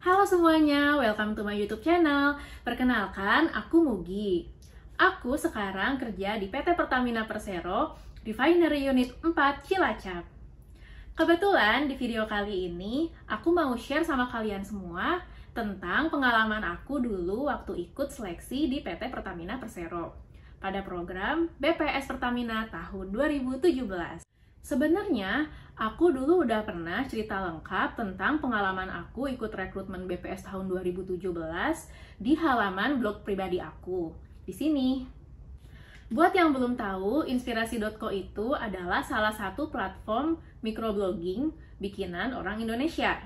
Halo semuanya, welcome to my YouTube channel. Perkenalkan, aku Mugi. Aku sekarang kerja di PT Pertamina Persero, Refinery Unit 4 Cilacap. Kebetulan di video kali ini, aku mau share sama kalian semua tentang pengalaman aku dulu waktu ikut seleksi di PT Pertamina Persero pada program BPS Pertamina tahun 2017. Sebenarnya, aku dulu udah pernah cerita lengkap tentang pengalaman aku ikut rekrutmen BPS tahun 2017 di halaman blog pribadi aku. Di sini. Buat yang belum tahu, Inspirasi.co itu adalah salah satu platform microblogging bikinan orang Indonesia.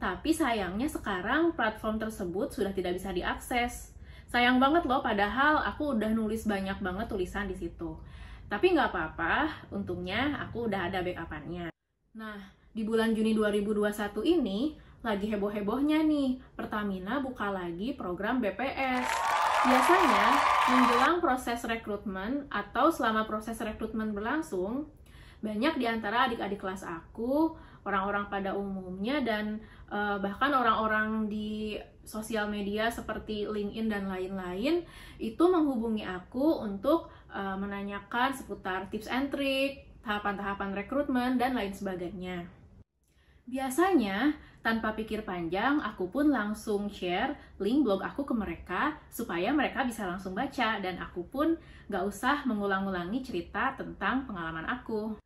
Tapi sayangnya sekarang platform tersebut sudah tidak bisa diakses. Sayang banget loh, padahal aku udah nulis banyak banget tulisan di situ. Tapi nggak apa-apa, untungnya aku udah ada backup-annya. Nah, di bulan Juni 2021 ini, lagi heboh-hebohnya nih, Pertamina buka lagi program BPS. Biasanya, menjelang proses rekrutmen atau selama proses rekrutmen berlangsung, banyak di antara adik-adik kelas aku, orang-orang pada umumnya, dan bahkan orang-orang di sosial media seperti LinkedIn dan lain-lain, itu menghubungi aku untuk menanyakan seputar tips and trik, tahapan-tahapan rekrutmen, dan lain sebagainya. Biasanya, tanpa pikir panjang, aku pun langsung share link blog aku ke mereka supaya mereka bisa langsung baca, dan aku pun gak usah mengulang-ulangi cerita tentang pengalaman aku.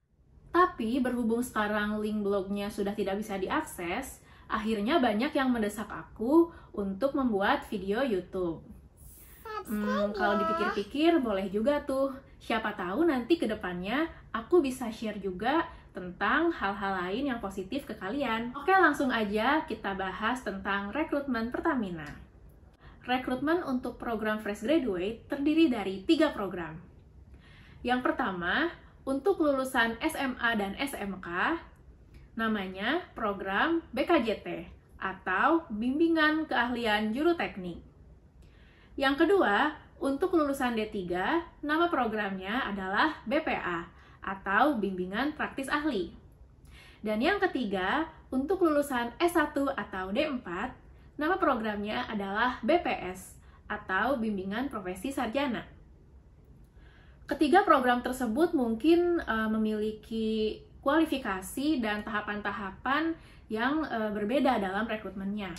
Tapi berhubung sekarang link blognya sudah tidak bisa diakses, akhirnya banyak yang mendesak aku untuk membuat video YouTube. Kalau dipikir-pikir boleh juga tuh. Siapa tahu nanti ke depannya aku bisa share juga tentang hal-hal lain yang positif ke kalian. Oke, langsung aja kita bahas tentang rekrutmen Pertamina. Rekrutmen untuk program Fresh Graduate terdiri dari 3 program. Yang pertama, untuk lulusan SMA dan SMK, namanya program BKJT atau Bimbingan Keahlian Juru Teknik. Yang kedua, untuk lulusan D3, nama programnya adalah BPA atau Bimbingan Praktis Ahli. Dan yang ketiga, untuk lulusan S1 atau D4, nama programnya adalah BPS atau Bimbingan Profesi Sarjana. Ketiga program tersebut mungkin memiliki kualifikasi dan tahapan-tahapan yang berbeda dalam rekrutmennya.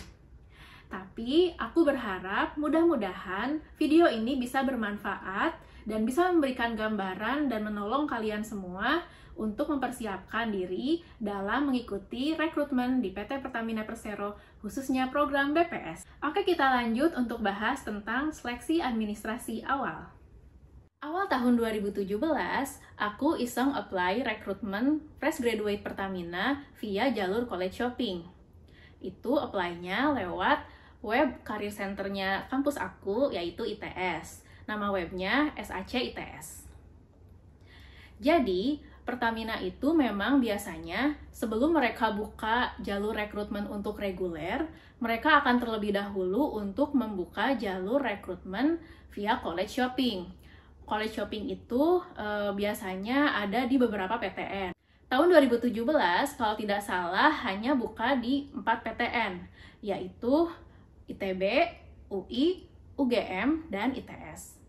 Tapi aku berharap mudah-mudahan video ini bisa bermanfaat dan bisa memberikan gambaran dan menolong kalian semua untuk mempersiapkan diri dalam mengikuti rekrutmen di PT Pertamina Persero, khususnya program BPS. Oke, kita lanjut untuk bahas tentang seleksi administrasi awal. Awal tahun 2017, aku iseng apply rekrutmen Fresh Graduate Pertamina via jalur college shopping. Itu apply-nya lewat web career centernya kampus aku, yaitu ITS. Nama webnya SAC ITS. Jadi, Pertamina itu memang biasanya sebelum mereka buka jalur rekrutmen untuk reguler, mereka akan terlebih dahulu untuk membuka jalur rekrutmen via college shopping. College shopping itu biasanya ada di beberapa PTN. Tahun 2017, kalau tidak salah, hanya buka di 4 PTN, yaitu ITB, UI, UGM, dan ITS.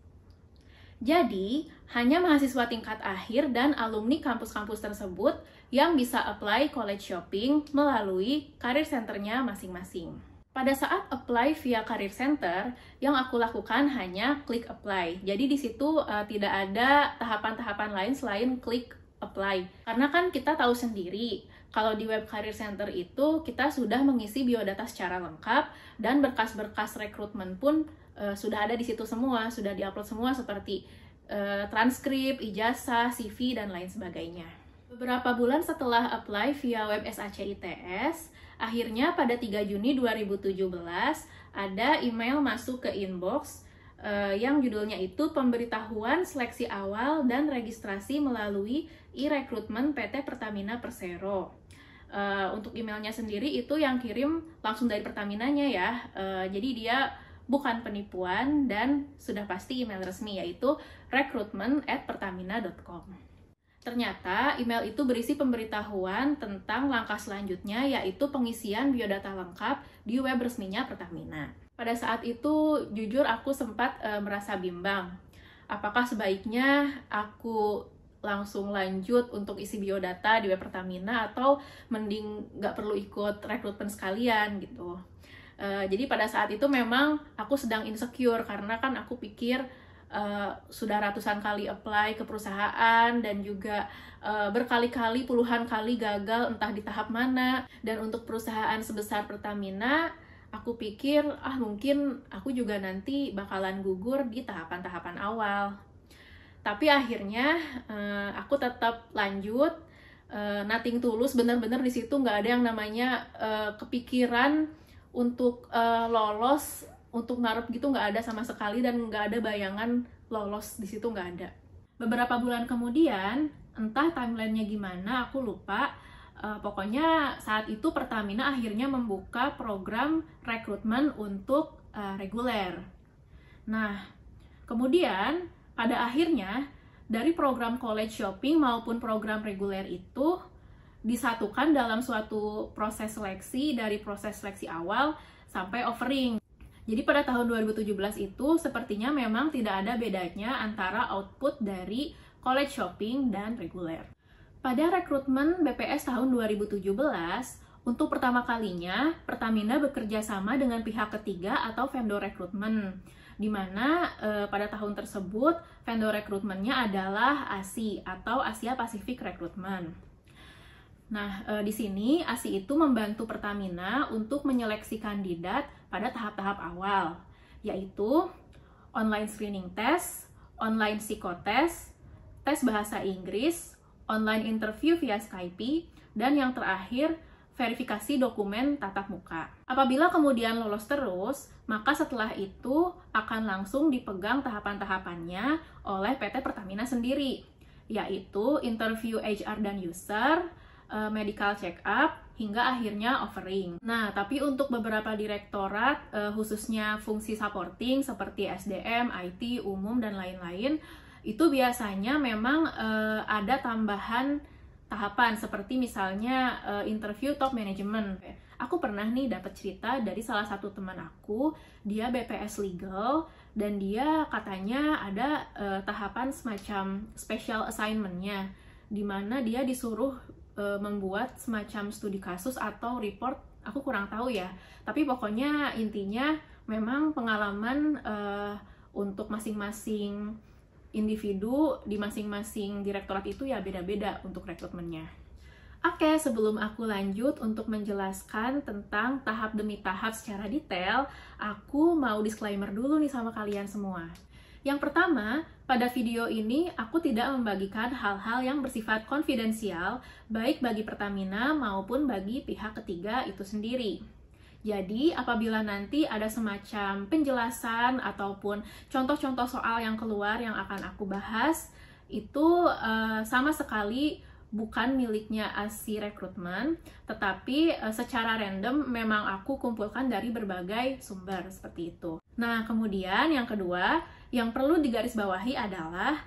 Jadi, hanya mahasiswa tingkat akhir dan alumni kampus-kampus tersebut yang bisa apply college shopping melalui career centernya masing-masing. Pada saat apply via career center, yang aku lakukan hanya klik apply. Jadi di situ tidak ada tahapan-tahapan lain selain klik apply. Karena kan kita tahu sendiri, kalau di web career center itu kita sudah mengisi biodata secara lengkap dan berkas-berkas rekrutmen pun sudah ada di situ semua, sudah diupload semua seperti transkrip, ijazah, CV, dan lain sebagainya. Beberapa bulan setelah apply via web SAC ITS, akhirnya pada 3 Juni 2017 ada email masuk ke inbox yang judulnya itu Pemberitahuan Seleksi Awal dan Registrasi Melalui e-Rekrutmen PT Pertamina Persero. Untuk emailnya sendiri itu yang kirim langsung dari Pertaminanya ya, jadi dia bukan penipuan dan sudah pasti email resmi, yaitu recruitment@pertamina.com. Ternyata email itu berisi pemberitahuan tentang langkah selanjutnya, yaitu pengisian biodata lengkap di web resminya Pertamina. Pada saat itu, jujur aku sempat merasa bimbang. Apakah sebaiknya aku langsung lanjut untuk isi biodata di web Pertamina, atau mending nggak perlu ikut rekrutmen sekalian gitu. Jadi pada saat itu memang aku sedang insecure, karena kan aku pikir sudah ratusan kali apply ke perusahaan dan juga berkali-kali, puluhan kali gagal entah di tahap mana. Dan untuk perusahaan sebesar Pertamina, aku pikir mungkin aku juga nanti bakalan gugur di tahapan-tahapan awal. Tapi akhirnya aku tetap lanjut, nothing tulus, bener-bener di situ nggak ada yang namanya kepikiran untuk lolos, untuk ngarep gitu, nggak ada sama sekali, dan nggak ada bayangan lolos di situ, nggak ada. Beberapa bulan kemudian, entah timelinenya gimana, aku lupa. Pokoknya saat itu Pertamina akhirnya membuka program rekrutmen untuk reguler. Nah, kemudian pada akhirnya dari program college shopping maupun program reguler itu disatukan dalam suatu proses seleksi, dari proses seleksi awal sampai offering. Jadi pada tahun 2017 itu sepertinya memang tidak ada bedanya antara output dari college shopping dan reguler. Pada rekrutmen BPS tahun 2017, untuk pertama kalinya Pertamina bekerja sama dengan pihak ketiga atau vendor rekrutmen, di mana pada tahun tersebut vendor rekrutmennya adalah ASI atau Asia Pacific Recruitment. Nah, di sini ASI itu membantu Pertamina untuk menyeleksi kandidat pada tahap-tahap awal, yaitu online screening test, online psikotest, tes bahasa Inggris, online interview via Skype, dan yang terakhir, verifikasi dokumen tatap muka. Apabila kemudian lolos terus, maka setelah itu akan langsung dipegang tahapan-tahapannya oleh PT Pertamina sendiri, yaitu interview HR dan user, medical check up, hingga akhirnya offering. Nah, tapi untuk beberapa direktorat, khususnya fungsi supporting seperti SDM, IT, umum, dan lain-lain, itu biasanya memang ada tambahan tahapan, seperti misalnya interview top management. Aku pernah nih dapat cerita dari salah satu teman aku, dia BPS Legal, dan dia katanya ada tahapan semacam special assignment-nya, di mana dia disuruh membuat semacam studi kasus atau report, aku kurang tahu ya. Tapi pokoknya intinya memang pengalaman untuk masing-masing individu di masing-masing direktorat itu ya beda-beda untuk rekrutmennya. Oke, sebelum aku lanjut untuk menjelaskan tentang tahap demi tahap secara detail, aku mau disclaimer dulu nih sama kalian semua. Yang pertama, pada video ini aku tidak membagikan hal-hal yang bersifat konfidensial, baik bagi Pertamina maupun bagi pihak ketiga itu sendiri. Jadi, apabila nanti ada semacam penjelasan ataupun contoh-contoh soal yang keluar yang akan aku bahas, itu sama sekali bukan miliknya ASI Rekrutmen, tetapi secara random memang aku kumpulkan dari berbagai sumber seperti itu. Nah, kemudian yang kedua, yang perlu digarisbawahi adalah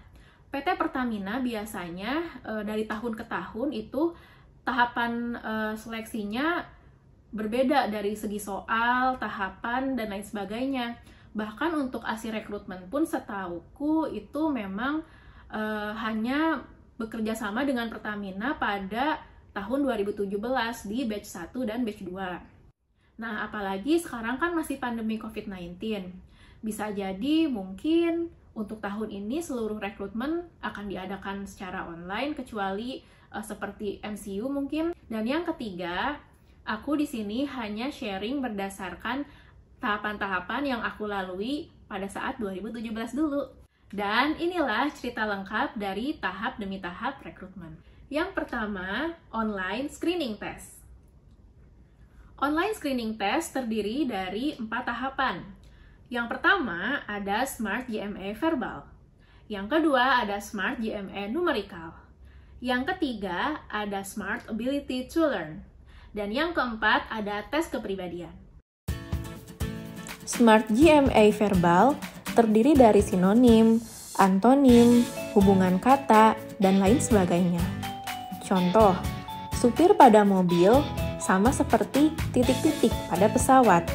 PT Pertamina biasanya dari tahun ke tahun itu tahapan seleksinya berbeda dari segi soal, tahapan, dan lain sebagainya. Bahkan untuk ASI Rekrutmen pun setauku itu memang hanya bekerja sama dengan Pertamina pada tahun 2017 di batch 1 dan batch 2. Nah, apalagi sekarang kan masih pandemi COVID-19. Bisa jadi mungkin untuk tahun ini seluruh rekrutmen akan diadakan secara online, kecuali seperti MCU mungkin. Dan yang ketiga, aku di sini hanya sharing berdasarkan tahapan-tahapan yang aku lalui pada saat 2017 dulu. Dan inilah cerita lengkap dari tahap demi tahap rekrutmen. Yang pertama, online screening test. Online screening test terdiri dari 4 tahapan. Yang pertama ada Smart GMA Verbal. Yang kedua ada Smart GMA Numerical. Yang ketiga ada Smart Ability to Learn. Dan yang keempat ada tes kepribadian. Smart GMA Verbal terdiri dari sinonim, antonim, hubungan kata, dan lain sebagainya. Contoh, supir pada mobil sama seperti titik-titik pada pesawat.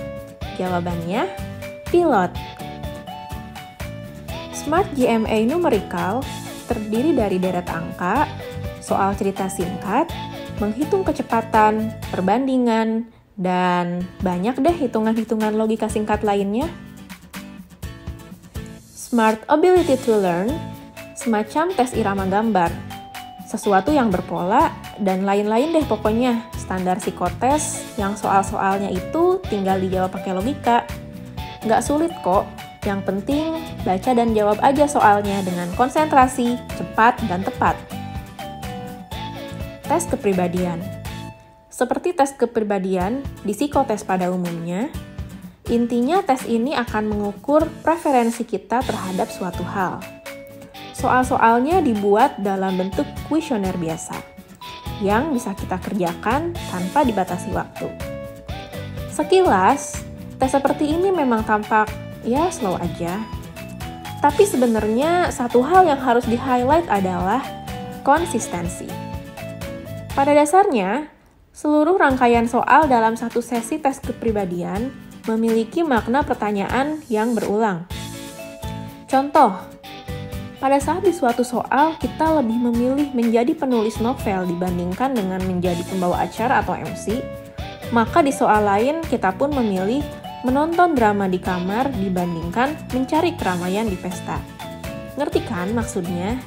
Jawabannya, pilot. Smart GMA Numerical terdiri dari deret angka, soal cerita singkat, menghitung kecepatan, perbandingan, dan banyak deh hitungan-hitungan logika singkat lainnya. Smart Ability to Learn, semacam tes irama gambar, sesuatu yang berpola, dan lain-lain deh pokoknya, standar psikotes yang soal-soalnya itu tinggal dijawab pakai logika. Nggak sulit kok, yang penting baca dan jawab aja soalnya dengan konsentrasi, cepat, dan tepat. Tes kepribadian. Seperti tes kepribadian di psikotes pada umumnya, intinya tes ini akan mengukur preferensi kita terhadap suatu hal. Soal-soalnya dibuat dalam bentuk kuesioner biasa, yang bisa kita kerjakan tanpa dibatasi waktu. Sekilas, tes seperti ini memang tampak ya slow aja. Tapi sebenarnya satu hal yang harus di-highlight adalah konsistensi. Pada dasarnya, seluruh rangkaian soal dalam satu sesi tes kepribadian memiliki makna pertanyaan yang berulang. Contoh, pada saat di suatu soal kita lebih memilih menjadi penulis novel dibandingkan dengan menjadi pembawa acara atau MC, maka di soal lain kita pun memilih menonton drama di kamar dibandingkan mencari keramaian di pesta. Ngerti kan maksudnya?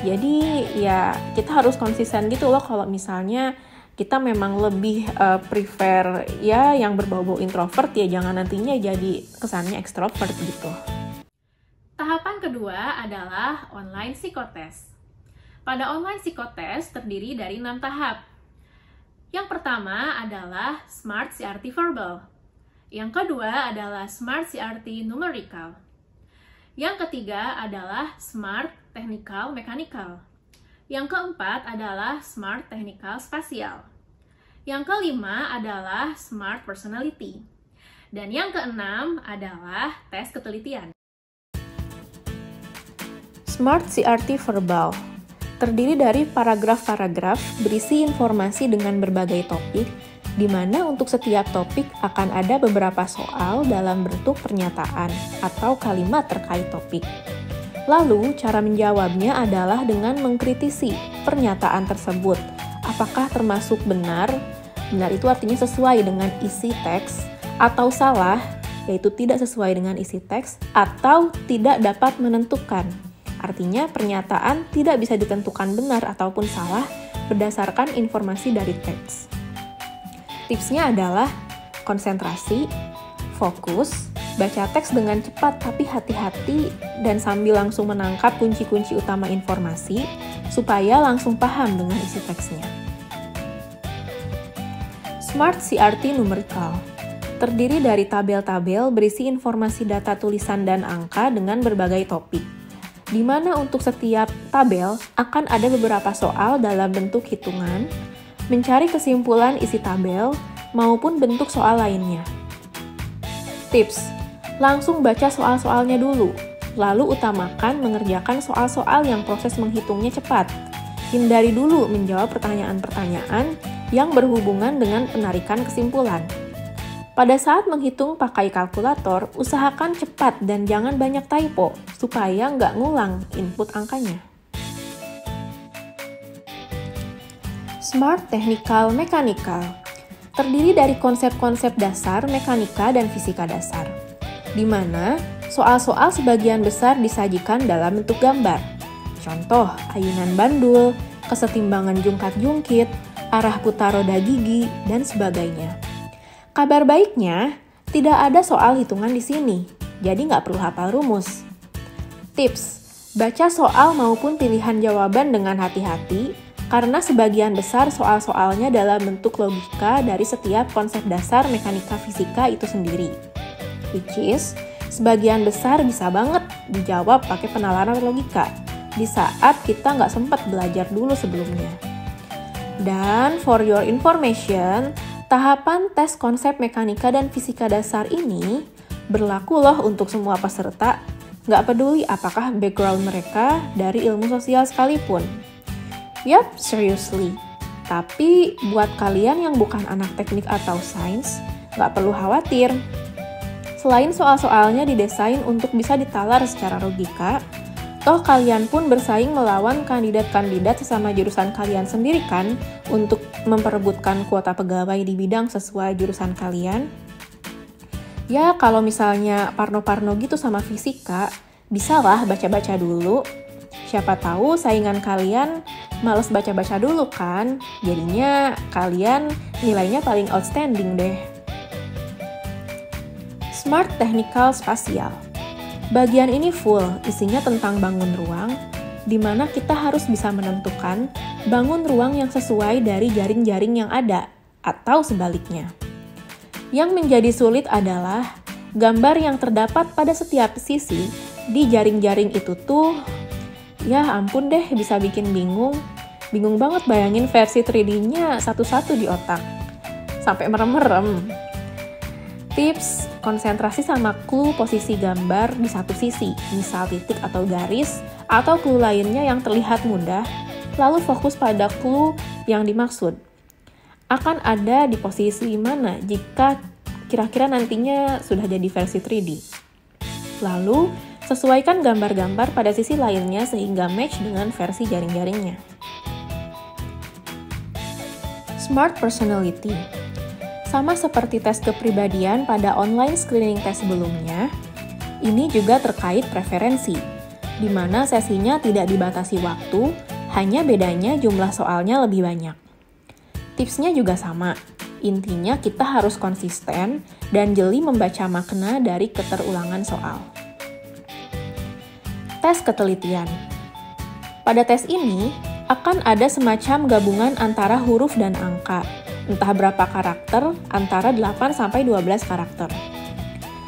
Jadi ya kita harus konsisten gitu loh kalau misalnya kita memang lebih prefer ya yang berbau-bau introvert, ya jangan nantinya jadi kesannya ekstrovert gitu. Tahapan kedua adalah online psikotes. Pada online psikotes terdiri dari 6 tahap. Yang pertama adalah Smart CRT Verbal. Yang kedua adalah Smart CRT Numerical. Yang ketiga adalah Smart Technical Mechanical. Yang keempat adalah Smart Technical Spatial. Yang kelima adalah Smart Personality. Dan yang keenam adalah tes ketelitian. Smart CRT Verbal terdiri dari paragraf-paragraf berisi informasi dengan berbagai topik, di mana untuk setiap topik akan ada beberapa soal dalam bentuk pernyataan atau kalimat terkait topik. Lalu, cara menjawabnya adalah dengan mengkritisi pernyataan tersebut. Apakah termasuk benar? Benar itu artinya sesuai dengan isi teks, atau salah, yaitu tidak sesuai dengan isi teks, atau tidak dapat menentukan. Artinya, pernyataan tidak bisa ditentukan benar ataupun salah berdasarkan informasi dari teks. Tipsnya adalah konsentrasi, fokus, baca teks dengan cepat tapi hati-hati dan sambil langsung menangkap kunci-kunci utama informasi supaya langsung paham dengan isi teksnya. Smart CRT Numerical terdiri dari tabel-tabel berisi informasi data tulisan dan angka dengan berbagai topik, di mana untuk setiap tabel akan ada beberapa soal dalam bentuk hitungan, mencari kesimpulan isi tabel, maupun bentuk soal lainnya. Tips: langsung baca soal-soalnya dulu, lalu utamakan mengerjakan soal-soal yang proses menghitungnya cepat. Hindari dulu menjawab pertanyaan-pertanyaan yang berhubungan dengan penarikan kesimpulan. Pada saat menghitung pakai kalkulator, usahakan cepat dan jangan banyak typo, supaya nggak ngulang input angkanya. Smart Technical Mechanical terdiri dari konsep-konsep dasar mekanika dan fisika dasar, di mana soal-soal sebagian besar disajikan dalam bentuk gambar. Contoh, ayunan bandul, kesetimbangan jungkat-jungkit, arah putar roda gigi, dan sebagainya. Kabar baiknya, tidak ada soal hitungan di sini, jadi nggak perlu hafal rumus. Tips: baca soal maupun pilihan jawaban dengan hati-hati, karena sebagian besar soal-soalnya dalam bentuk logika dari setiap konsep dasar mekanika fisika itu sendiri. Which is, sebagian besar bisa banget dijawab pakai penalaran logika, di saat kita nggak sempat belajar dulu sebelumnya. Dan for your information, tahapan tes konsep mekanika dan fisika dasar ini berlaku loh untuk semua peserta, nggak peduli apakah background mereka dari ilmu sosial sekalipun. Yup, seriously. Tapi buat kalian yang bukan anak teknik atau sains, nggak perlu khawatir. Selain soal-soalnya didesain untuk bisa ditalar secara logika, toh kalian pun bersaing melawan kandidat-kandidat sesama jurusan kalian sendiri kan, untuk memperebutkan kuota pegawai di bidang sesuai jurusan kalian. Ya, kalau misalnya parno-parno gitu sama fisika, bisalah baca-baca dulu. Siapa tahu saingan kalian males baca-baca dulu kan, jadinya kalian nilainya paling outstanding deh. Smart Technical Spatial. Bagian ini full, isinya tentang bangun ruang, di mana kita harus bisa menentukan bangun ruang yang sesuai dari jaring-jaring yang ada, atau sebaliknya. Yang menjadi sulit adalah gambar yang terdapat pada setiap sisi di jaring-jaring itu tuh, ya ampun deh, bisa bikin bingung. Bingung banget bayangin versi 3D-nya satu-satu di otak. Sampai merem-merem. Tips, konsentrasi sama clue posisi gambar di satu sisi, misal titik atau garis, atau clue lainnya yang terlihat mudah, lalu fokus pada clue yang dimaksud. Akan ada di posisi mana jika kira-kira nantinya sudah jadi versi 3D. Lalu, sesuaikan gambar-gambar pada sisi lainnya sehingga match dengan versi jaring-jaringnya. Smart Personality. Sama seperti tes kepribadian pada online screening test sebelumnya, ini juga terkait preferensi, di mana sesinya tidak dibatasi waktu, hanya bedanya jumlah soalnya lebih banyak. Tipsnya juga sama, intinya kita harus konsisten dan jeli membaca makna dari keterulangan soal. Tes ketelitian. Pada tes ini, akan ada semacam gabungan antara huruf dan angka, entah berapa karakter, antara 8-12 karakter.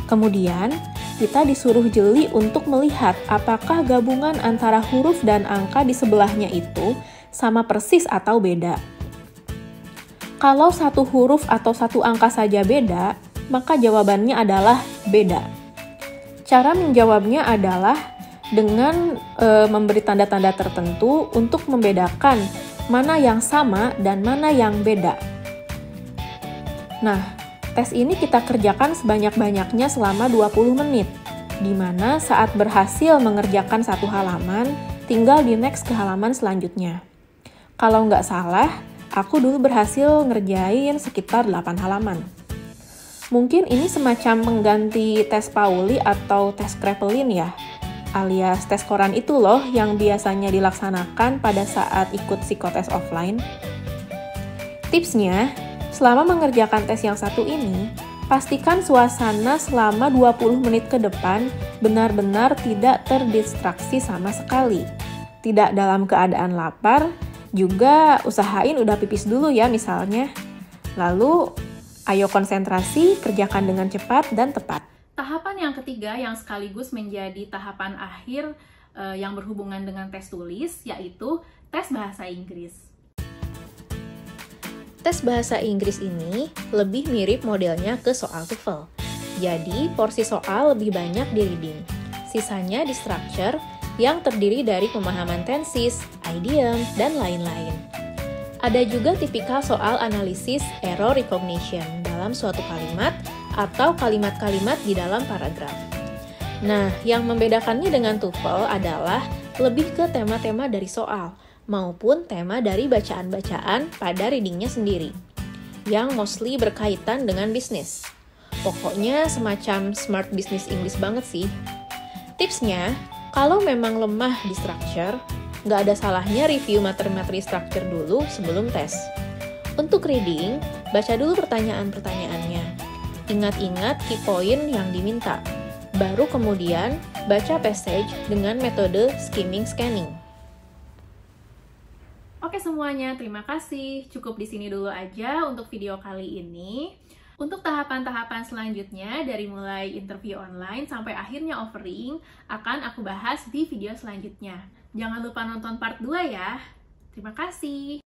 Kemudian, kita disuruh jeli untuk melihat apakah gabungan antara huruf dan angka di sebelahnya itu sama persis atau beda. Kalau satu huruf atau satu angka saja beda, maka jawabannya adalah beda. Cara menjawabnya adalah dengan memberi tanda-tanda tertentu untuk membedakan mana yang sama dan mana yang beda. Nah, tes ini kita kerjakan sebanyak-banyaknya selama 20 menit, di mana saat berhasil mengerjakan satu halaman, tinggal di next ke halaman selanjutnya. Kalau nggak salah, aku dulu berhasil ngerjain sekitar 8 halaman. Mungkin ini semacam pengganti tes Pauli atau tes Kraepelin ya, alias tes koran itu loh yang biasanya dilaksanakan pada saat ikut psikotes offline. Tipsnya, selama mengerjakan tes yang satu ini, pastikan suasana selama 20 menit ke depan benar-benar tidak terdistraksi sama sekali. Tidak dalam keadaan lapar, juga usahain udah pipis dulu ya misalnya. Lalu, ayo konsentrasi, kerjakan dengan cepat dan tepat. Tahapan yang ketiga yang sekaligus menjadi tahapan akhir yang berhubungan dengan tes tulis, yaitu tes bahasa Inggris. Tes bahasa Inggris ini lebih mirip modelnya ke soal TOEFL. Jadi, porsi soal lebih banyak di reading. Sisanya di structure yang terdiri dari pemahaman tenses, idiom, dan lain-lain. Ada juga tipikal soal analisis error recognition dalam suatu kalimat atau kalimat-kalimat di dalam paragraf. Nah, yang membedakannya dengan TOEFL adalah lebih ke tema-tema dari soal, maupun tema dari bacaan-bacaan pada readingnya sendiri, yang mostly berkaitan dengan bisnis. Pokoknya semacam smart business English banget sih. Tipsnya, kalau memang lemah di structure, nggak ada salahnya review materi-materi structure dulu sebelum tes. Untuk reading, baca dulu pertanyaan-pertanyaannya. Ingat-ingat key point yang diminta. Baru kemudian baca passage dengan metode skimming scanning. Oke semuanya, terima kasih. Cukup di sini dulu aja untuk video kali ini. Untuk tahapan-tahapan selanjutnya, dari mulai interview online sampai akhirnya offering, akan aku bahas di video selanjutnya. Jangan lupa nonton part 2 ya. Terima kasih.